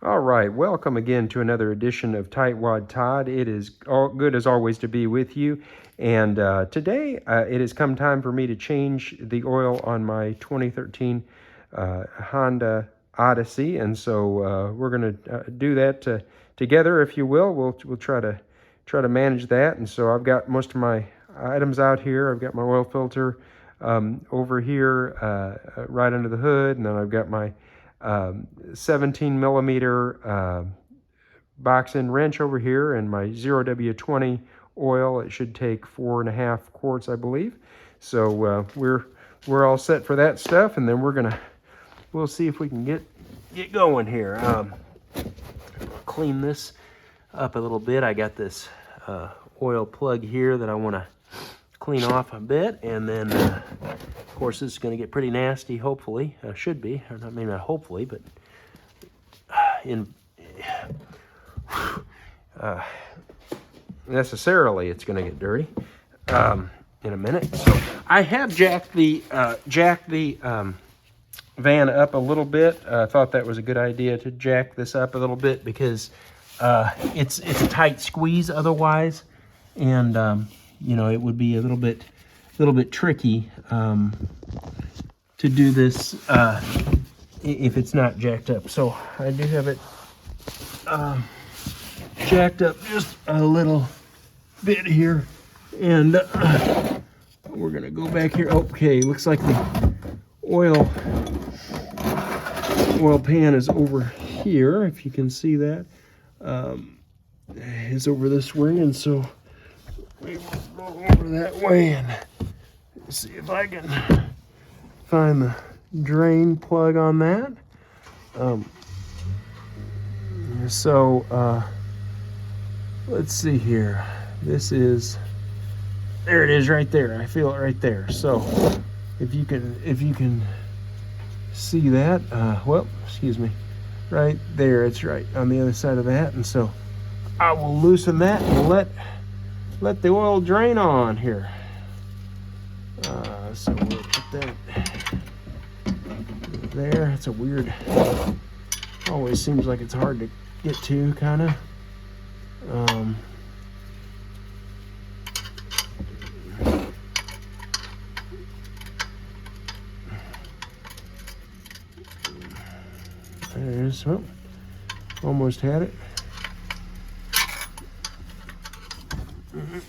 All right, welcome again to another edition of Tightwad Todd. It is all good as always to be with you. And today it has come time for me to change the oil on my 2013 Honda Odyssey. And so we're going to do that together, if you will. We'll try to manage that. And so I've got most of my items out here. I've got my oil filter over here right under the hood, and then I've got my 17 millimeter box end wrench over here, and my 0W20 oil. It should take 4.5 quarts, I believe. So we're all set for that stuff, and then we'll see if we can get going here. Clean this up a little bit. I got this oil plug here that I want to clean off a bit, and then of course this is going to get pretty nasty, hopefully. Should be, or not, maybe not hopefully, but necessarily it's going to get dirty in a minute. So I have jacked the van up a little bit. I thought that was a good idea to jack this up a little bit because it's a tight squeeze otherwise, and you know, it would be a little bit tricky to do this if it's not jacked up. So I do have it jacked up just a little bit here, and we're gonna go back here. Okay, looks like the oil pan is over here, if you can see that. It's over this way, and so we will go over that way and see if I can find the drain plug on that. Let's see here. There it is right there. I feel it right there. So if you can see that, well, excuse me, right there, it's right on the other side of that. And so I will loosen that and let the oil drain on here. So we'll put that there. It's a weird, always seems like it's hard to get to, kind of. There it is. Well, almost had it.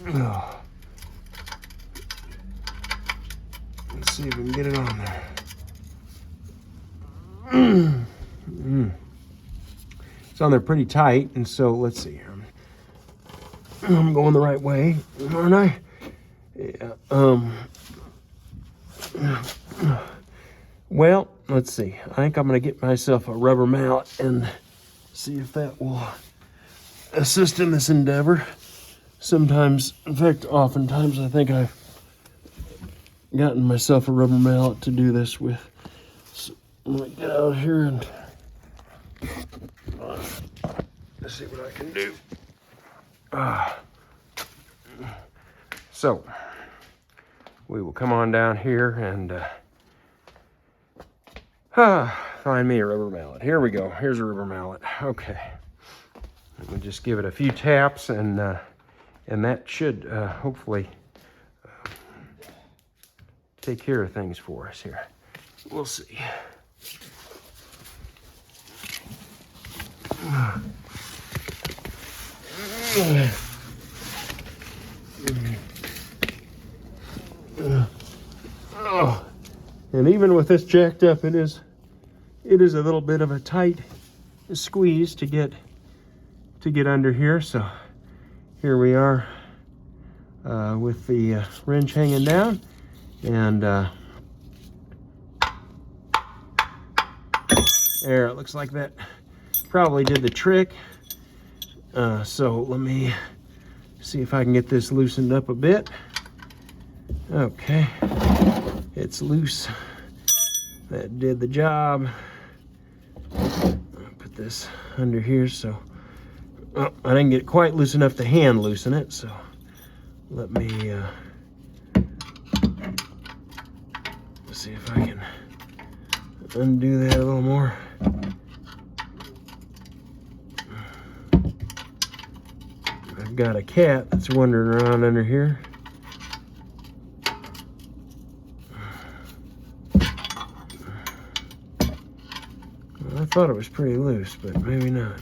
Oh. Let's see if we can get it on there. It's on there pretty tight, and so let's see here. I'm going the right way, aren't I? Yeah. Well, let's see. I think I'm going to get myself a rubber mallet and see if that will assist in this endeavor. Sometimes, in fact, oftentimes, I think I've gotten myself a rubber mallet to do this with. So I'm going to get out here and let's see what I can do. So we will come on down here and find me a rubber mallet. Here we go. Here's a rubber mallet. Okay. We'll just give it a few taps, and that should hopefully take care of things for us here. We'll see. And even with this jacked up, it is a little bit of a tight squeeze to get under here. So here we are with the wrench hanging down, and there, it looks like that probably did the trick. So let me see if I can get this loosened up a bit. Okay, it's loose. That did the job. I'll put this under here, so I didn't get quite loose enough to hand loosen it, so let me see if I can undo that a little more. I've got a cat that's wandering around under here. Well, I thought it was pretty loose, but maybe not.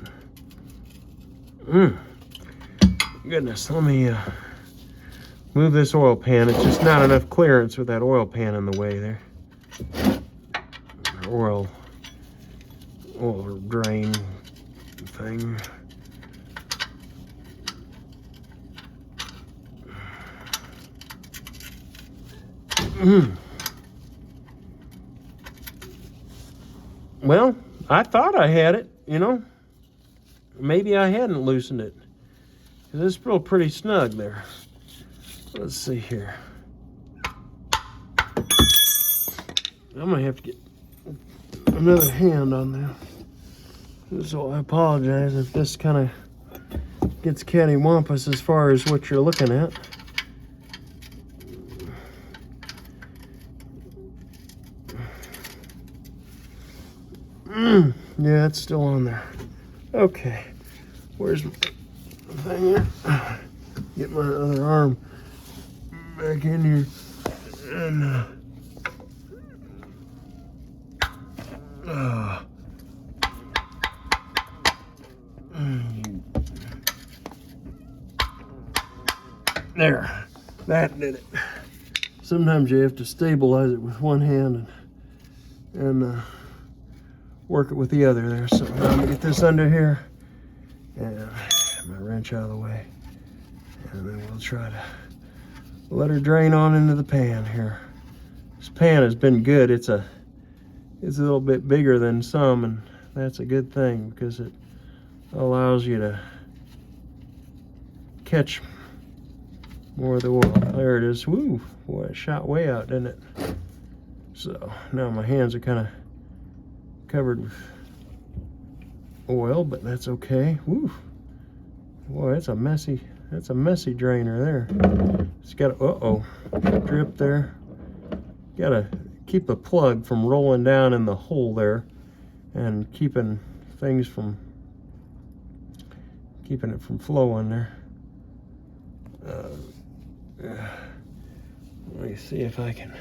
Goodness, let me move this oil pan. It's just not enough clearance with that oil pan in the way there. Oil drain thing. Well, I thought I had it, you know. Maybe I hadn't loosened it. It's still pretty snug there. Let's see here. I'm gonna have to get another hand on there. So I apologize if this kind of gets cattywampus as far as what you're looking at. Yeah, it's still on there. Okay, where's my thing here? Get my other arm back in here, and there, that did it. Sometimes you have to stabilize it with one hand and work it with the other there. So now I'm gonna get this under here and get my wrench out of the way, and then we'll try to let her drain on into the pan here. This pan has been good. It's a little bit bigger than some, and that's a good thing because it allows you to catch more of the oil. There it is. Woo! Boy, it shot way out, didn't it? So now my hands are kind of covered with oil, but that's okay. Woo! Boy, that's a messy drainer there. It's got a drip there. Gotta keep the plug from rolling down in the hole there and keeping it from flowing there. Let me see if I can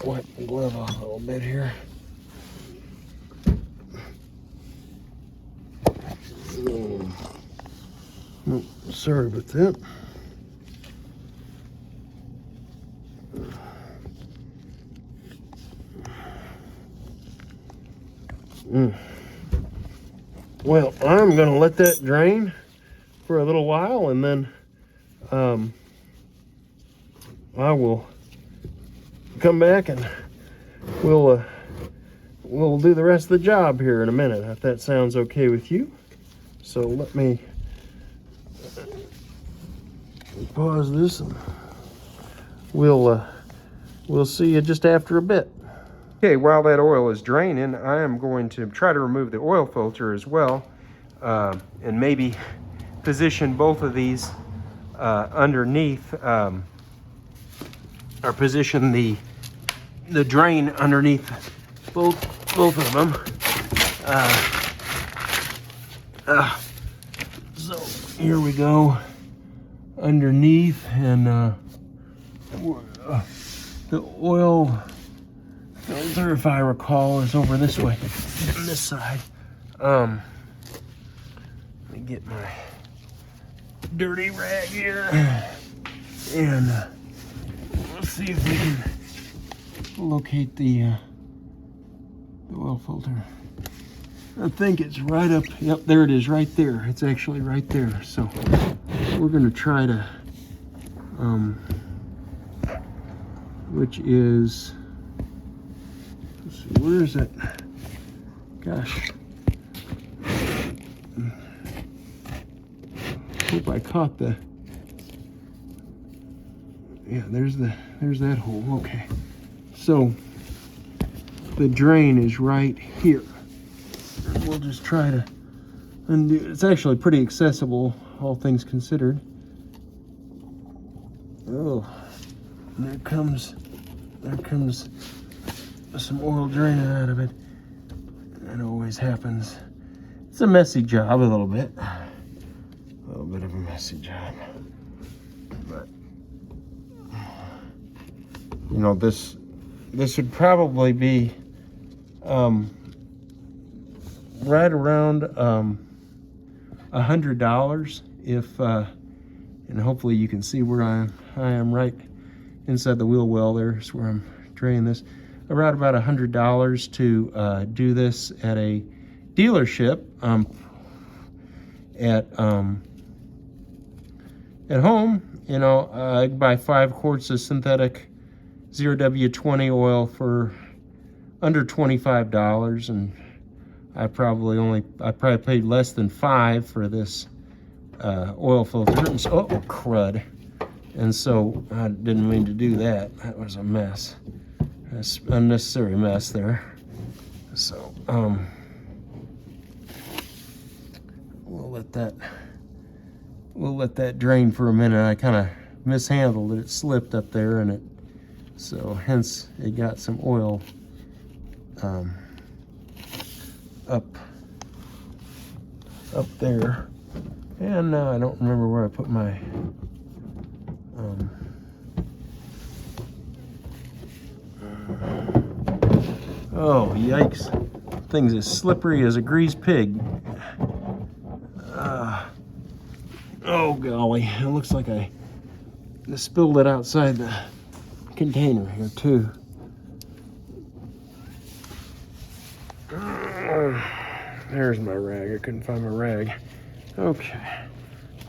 wipe the glove off a little bit here. Oh, sorry about that. Well, I'm going to let that drain for a little while, and then I will come back and we'll do the rest of the job here in a minute, if that sounds okay with you. So let me pause this, and we'll see you just after a bit. Okay, while that oil is draining, I am going to try to remove the oil filter as well, and maybe position both of these underneath, or position the drain underneath both of them. So here we go, underneath, and the oil filter, if I recall, is over this way, on this side. Let me get my dirty rag here, and let's see if we can locate the oil filter. I think it's right up, yep, there it is, right there. It's actually right there. So we're gonna try to, which is, let's see, where is it? Gosh. Hope I caught the, yeah, there's that hole. Okay. So the drain is right here. We'll just try to undo. It's actually pretty accessible, all things considered. Oh, there comes some oil draining out of it. That always happens. It's a messy job a little bit, bit of a messy job. But, you know, this would probably be right around $100 if, and hopefully you can see where I am right inside the wheel well. There's where I'm draining this. Around about $100 to do this at a dealership. At home, you know, I buy 5 quarts of synthetic 0W20 oil for under $25, and I probably paid less than $5 for this oil filter. And so, oh crud! And so I didn't mean to do that. That was a mess. That's unnecessary mess there. So we'll let that drain for a minute. I kind of mishandled it. It slipped up there, and so hence it got some oil up there. And now I don't remember where I put my oh yikes, thing's as slippery as a greased pig. Oh golly, it looks like I spilled it outside the container here too. There's my rag. I couldn't find my rag. Okay,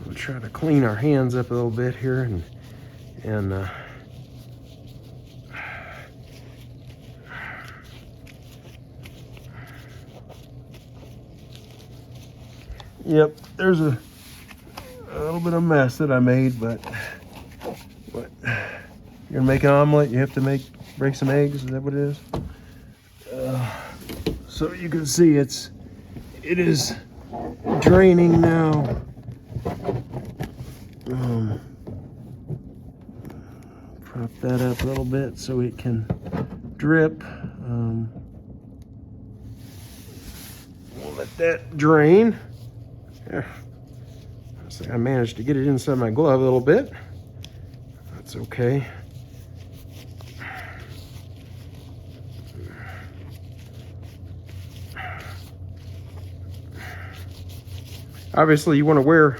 we'll try to clean our hands up a little bit here and yep, there's a little bit of mess that I made, but you're gonna make an omelet, you have to break some eggs. Is that what it is? So you can see it is draining now. Prop that up a little bit so it can drip. We'll let that drain. Yeah. I managed to get it inside my glove a little bit. That's okay. Obviously, you want to wear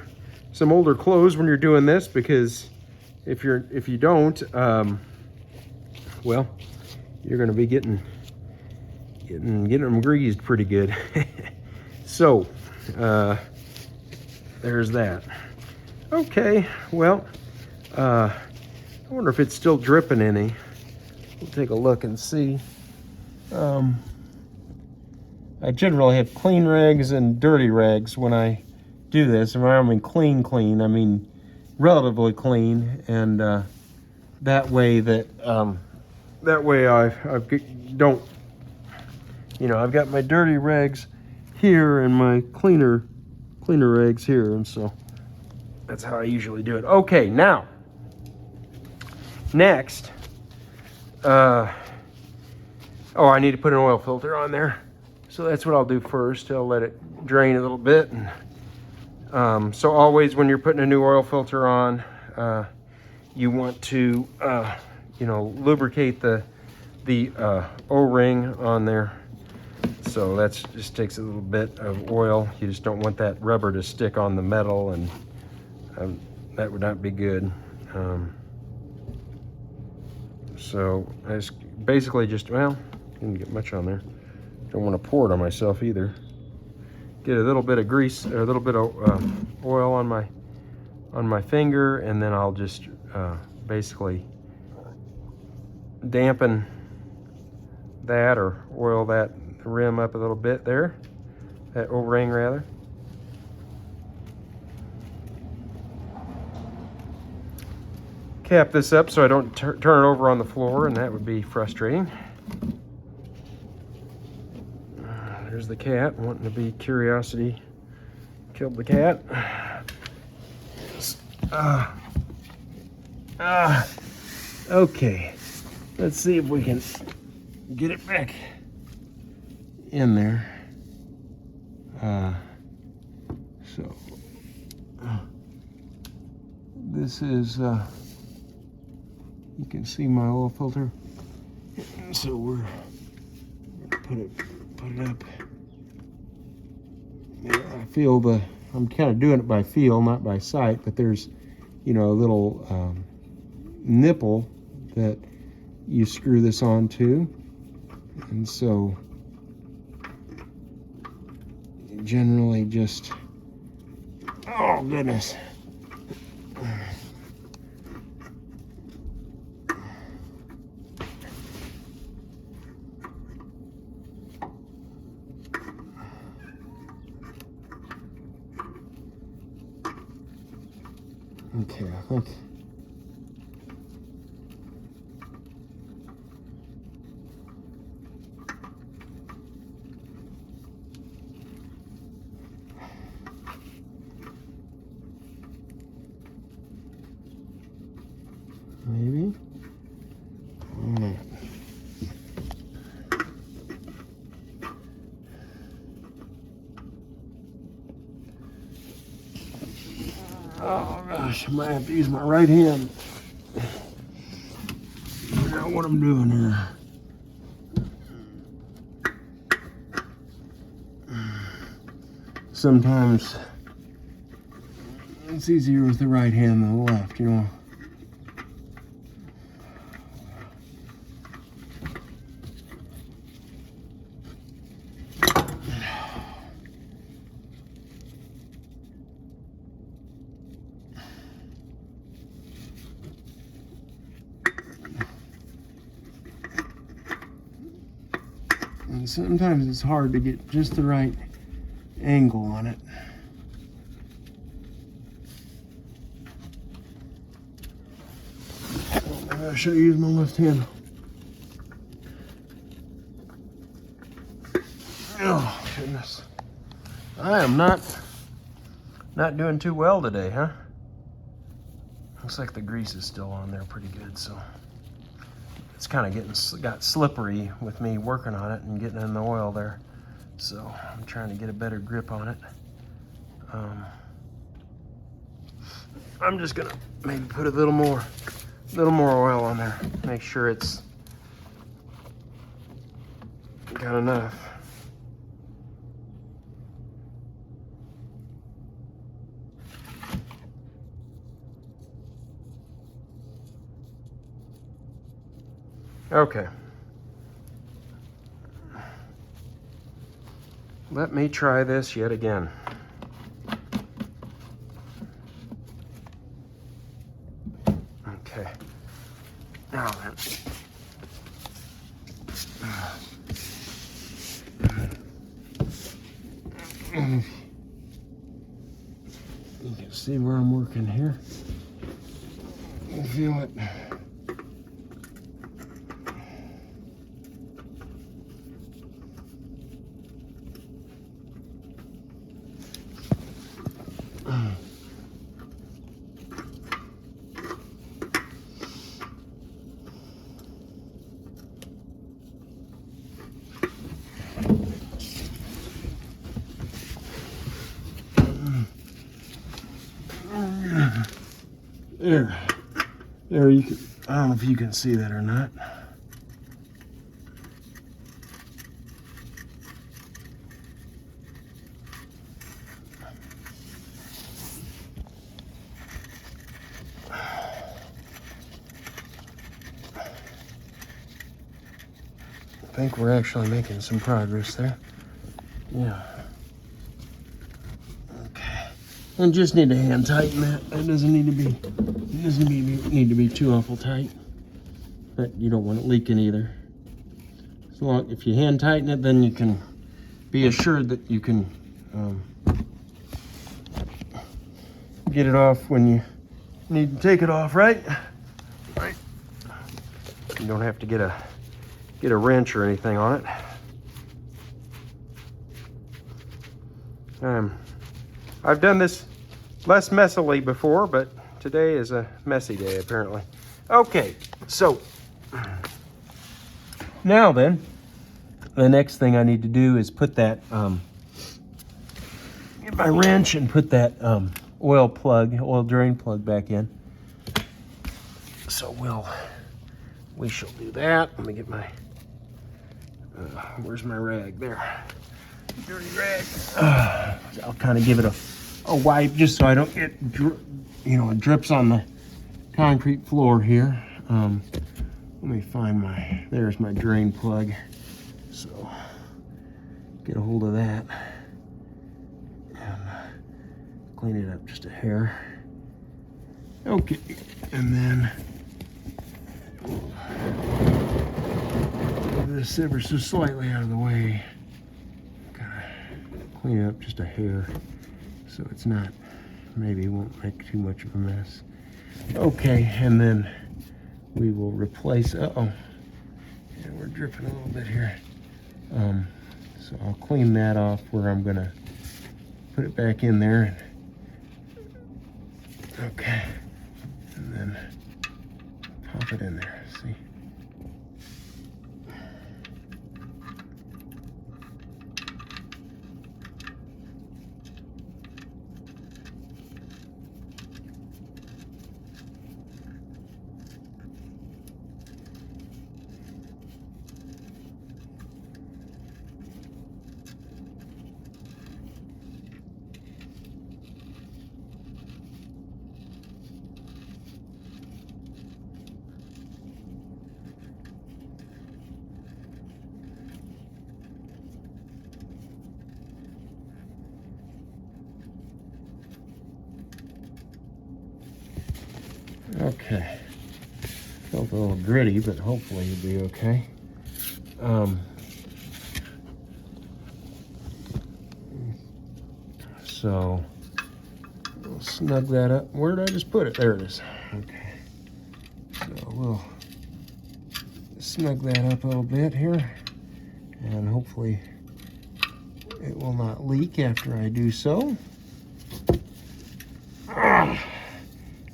some older clothes when you're doing this, because if you don't, well, you're going to be getting them greased pretty good. So, there's that. Okay, well, I wonder if it's still dripping any. We'll take a look and see. I generally have clean rags and dirty rags when I do this. And when I mean clean, I mean relatively clean, and that way I don't, you know, I've got my dirty rags here and my cleaner rags here, and so that's how I usually do it. Okay, now next, oh, I need to put an oil filter on there, so that's what I'll do first. I'll let it drain a little bit, and so always when you're putting a new oil filter on, you want to you know, lubricate the O-ring on there. So that just takes a little bit of oil. You just don't want that rubber to stick on the metal, and that would not be good. So I just basically well, didn't get much on there. Don't want to pour it on myself either. Get a little bit of grease, or a little bit of oil on my finger, and then I'll just basically dampen that, or oil that rim up a little bit there, that O-ring rather. Cap this up so I don't turn it over on the floor, and that would be frustrating. There's the cat wanting to be curiosity. Killed the cat. Okay, let's see if we can get it back in there. So this is, you can see my oil filter. So we're gonna put it up. I feel I'm kind of doing it by feel, not by sight, but there's, you know, a little nipple that you screw this onto, and so you generally just, oh goodness. Okay, I think maybe. Oh gosh, I might have to use my right hand. Figure out what I'm doing here. Sometimes it's easier with the right hand than the left, you know. And sometimes it's hard to get just the right angle on it. Maybe I should use my left hand. Oh goodness, I am not doing too well today, huh? Looks like the grease is still on there pretty good, so it's kind of got slippery with me working on it and getting in the oil there. So I'm trying to get a better grip on it. I'm just gonna maybe put a little more oil on there. Make sure it's got enough. Okay. Let me try this yet again. Okay. Now then. You can see where I'm working here. You feel it. There you can, I don't know if you can see that or not. I think we're actually making some progress there. Yeah. Okay. And just need to hand tighten that. That doesn't need to be, it doesn't need to be too awful tight. But you don't want it leaking either. So long, if you hand tighten it, then you can be assured that you can get it off when you need to take it off, right? Right. You don't have to get a wrench or anything on it. I've done this less messily before, but today is a messy day apparently. Okay, so now then, the next thing I need to do is put that, get my wrench and put that oil drain plug back in. So we shall do that. Let me get my, where's my rag? There. Dirty rag. I'll kind of give it a wipe just so I don't get, it drips on the concrete floor here. Let me find there's my drain plug. So get a hold of that and clean it up just a hair. Okay, and then move this ever so slightly out of the way. Kind of clean it up just a hair so it's not, maybe it won't make too much of a mess. Okay, and then we will replace, yeah, we're dripping a little bit here. So I'll clean that off where I'm gonna put it back in there. Okay, and then pop it in there, see? Okay, felt a little gritty, but hopefully it'll be okay. So we'll snug that up. Where did I just put it? There it is. Okay, so we'll snug that up a little bit here, and hopefully it will not leak after I do so.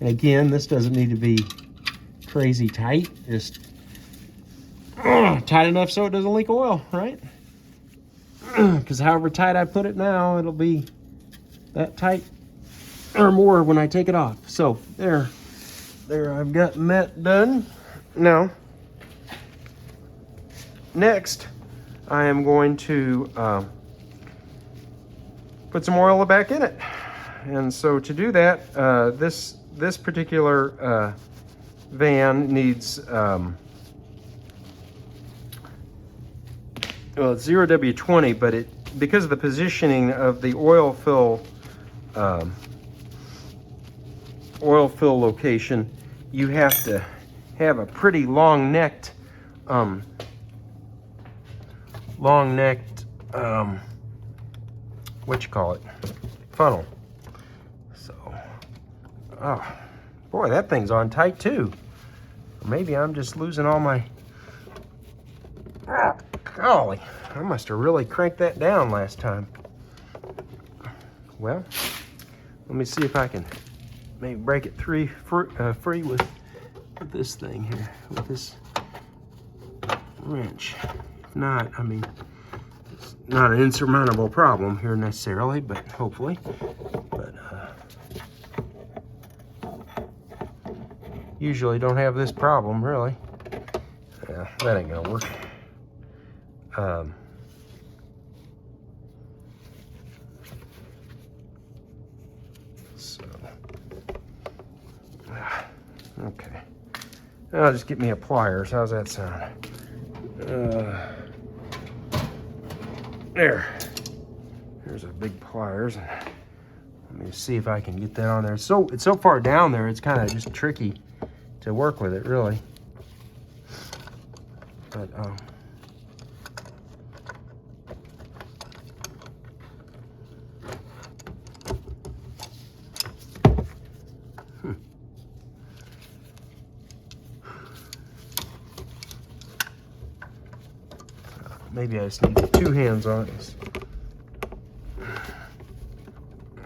And again, this doesn't need to be crazy tight, just tight enough so it doesn't leak oil, right? Because however tight I put it now, it'll be that tight or more when I take it off. So there, I've gotten that done. Now, next, I am going to put some oil back in it. And so to do that, this particular van needs, well, it's 0W20, but because of the positioning of the oil fill location, you have to have a pretty long-necked, funnel. Oh, boy, that thing's on tight too. Or maybe I'm just losing all my... Oh, golly, I must have really cranked that down last time. Well, let me see if I can maybe break it free with this thing here, with this wrench. If not, I mean, it's not an insurmountable problem here necessarily, but hopefully. But usually don't have this problem, really. Yeah, that ain't gonna work. Okay. I'll just get me a pliers. How's that sound? There's a big pliers. Let me see if I can get that on there. So it's so far down there, it's kind of just tricky to work with it, really. But maybe I just need two hands on it.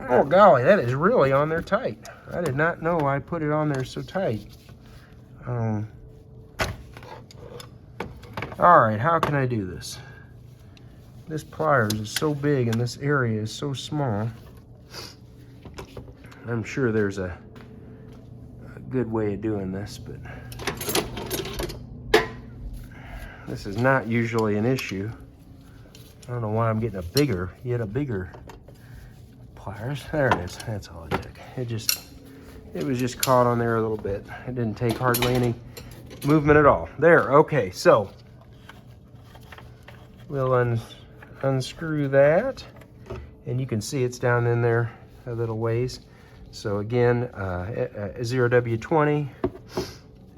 Oh golly, that is really on there tight. I did not know I put it on there so tight. All right, how can I do this? This pliers is so big and this area is so small. I'm sure there's a good way of doing this, but this is not usually an issue. I don't know why I'm getting yet a bigger pliers. There it is. That's all it took. It was just caught on there a little bit. It didn't take hardly any movement at all. There, okay, so we'll unscrew that, and you can see it's down in there a little ways. So again, 0W20,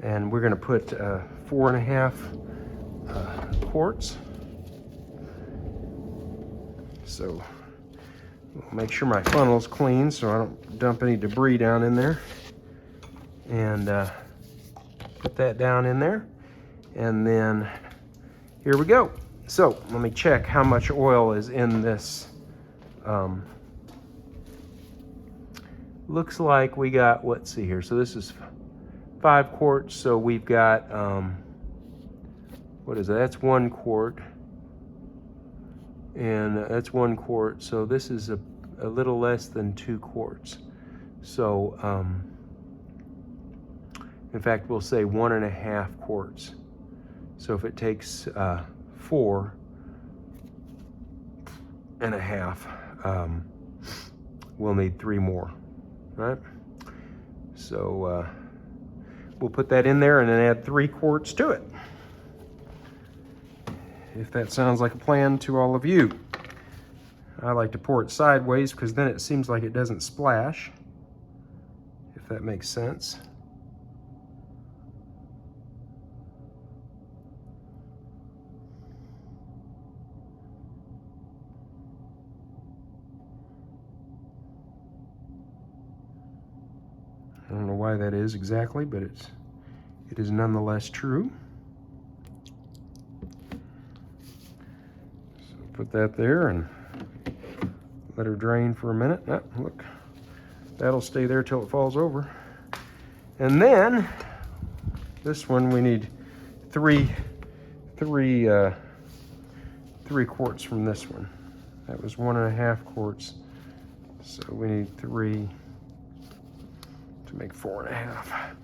and we're gonna put 4.5 quarts. So we'll make sure my funnel's clean so I don't dump any debris down in there. And put that down in there. And then here we go. So let me check how much oil is in this. Looks like we got, let's see here. So this is 5 quarts. So we've got, what is that? That's 1 quart. And that's 1 quart. So this is a little less than 2 quarts. So, in fact, we'll say 1.5 quarts. So if it takes 4.5, we'll need 3 more, right? So we'll put that in there and then add 3 quarts to it. If that sounds like a plan to all of you. I like to pour it sideways because then it seems like it doesn't splash, if that makes sense. I don't know why that is exactly, but it is nonetheless true. So put that there and let her drain for a minute. Oh, look, that'll stay there till it falls over. And then this one we need three quarts from this one. That was 1.5 quarts. So we need 3 to make 4.5.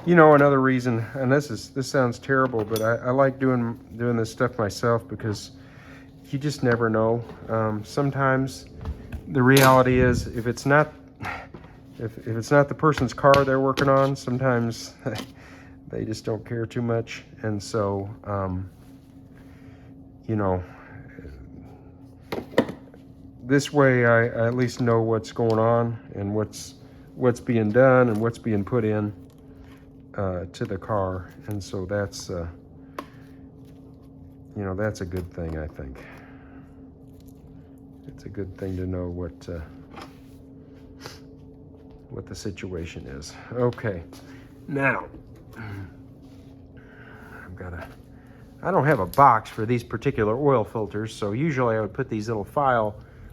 You know, another reason, and this sounds terrible, but I like doing this stuff myself because you just never know. Sometimes the reality is if it's not the person's car they're working on, sometimes they just don't care too much. And so, you know, this way I at least know what's going on and what's being done and what's being put in to the car. And so that's, you know, that's a good thing, I think. It's a good thing to know what the situation is. Okay, now I don't have a box for these particular oil filters, so usually I would put these little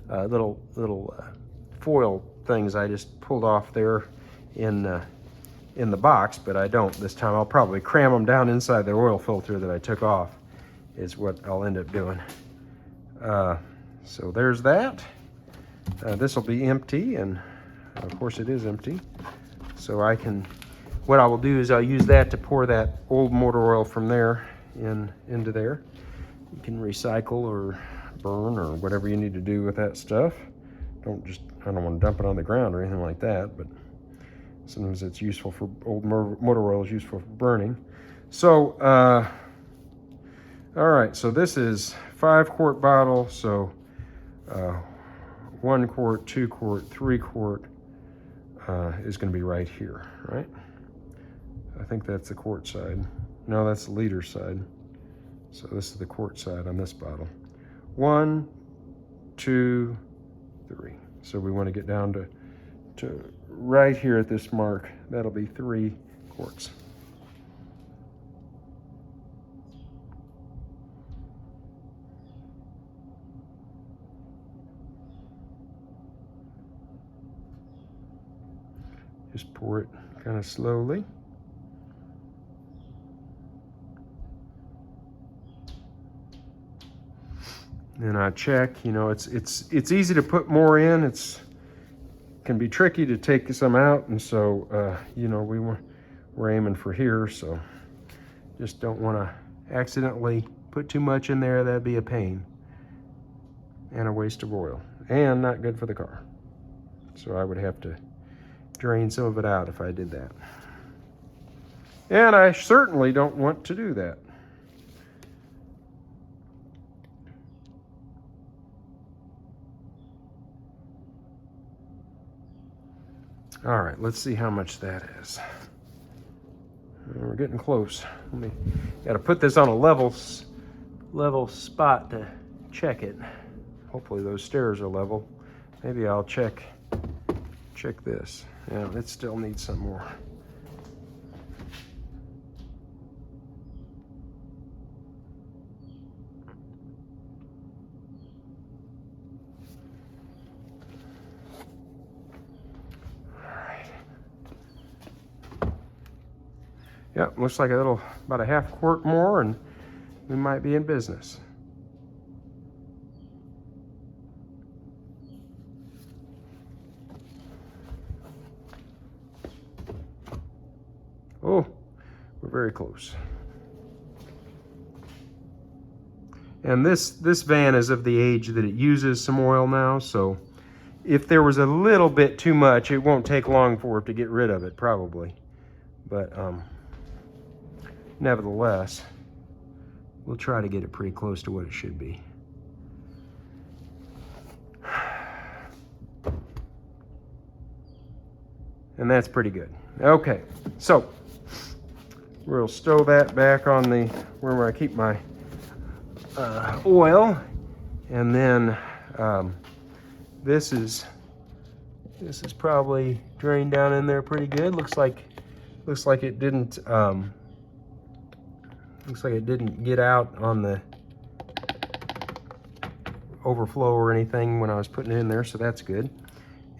little foil things I just pulled off there in the box, but I don't this time. I'll probably cram them down inside the oil filter that I took off is what I'll end up doing. So there's that. This will be empty, and of course it is empty. So what I will do is I'll use that to pour that old motor oil from there into there. You can recycle or burn or whatever you need to do with that stuff. I don't want to dump it on the ground or anything like that, but sometimes it's useful for old motor oil is useful for burning. So, all right, so this is 5 quart bottle. So 1 quart, 2 quart, 3 quart is going to be right here, right? I think that's the quart side. No, that's the liter side. So this is the quart side on this bottle. 1, 2, 3. So we want to get down to right here at this mark. That'll be 3 quarts. Just pour it kind of slowly. And I check, you know, it's easy to put more in. It's can be tricky to take some out, and so you know, we're aiming for here, so just don't want to accidentally put too much in there. That'd be a pain and a waste of oil and not good for the car. So I would have to drain some of it out if I did that. And I certainly don't want to do that. All right, let's see how much that is. We're getting close. Got to put this on a level spot to check it. Hopefully those stairs are level. Maybe I'll check this. Yeah, it still needs some more. Yeah, looks like about a half quart more, and we might be in business. Oh, we're very close. And this van is of the age that it uses some oil now, so if there was a little bit too much, it won't take long for it to get rid of it, probably. But nevertheless, we'll try to get it pretty close to what it should be. And that's pretty good. Okay, so we'll stow that back on the where I keep my oil, and then this is probably drained down in there pretty good. Looks like it didn't get out on the overflow or anything when I was putting it in there, so that's good.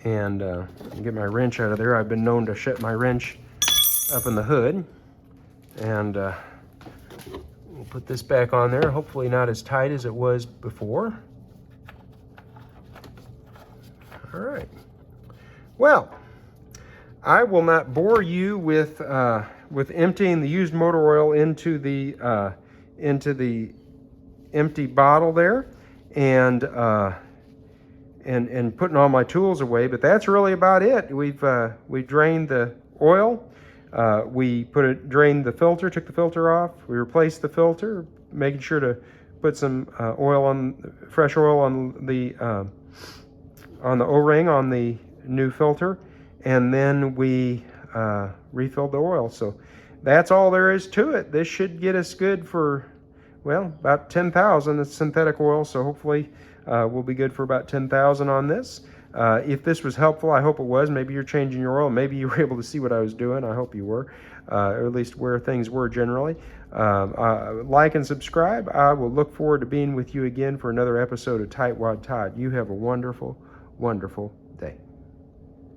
And get my wrench out of there. I've been known to shut my wrench up in the hood, and we'll put this back on there. Hopefully not as tight as it was before. All right. Well, I will not bore you with emptying the used motor oil into the empty bottle there, and putting all my tools away. But that's really about it. We drained the oil. We drained the filter, took the filter off. We replaced the filter, making sure to put some fresh oil on the O-ring on the new filter, and then we refilled the oil. So that's all there is to it. This should get us good for, well, about 10,000. It's synthetic oil, so hopefully we'll be good for about 10,000 on this. If this was helpful, I hope it was. Maybe you're changing your oil. Maybe you were able to see what I was doing. I hope you were, or at least where things were generally. Like and subscribe. I will look forward to being with you again for another episode of Tightwad Todd. You have a wonderful, wonderful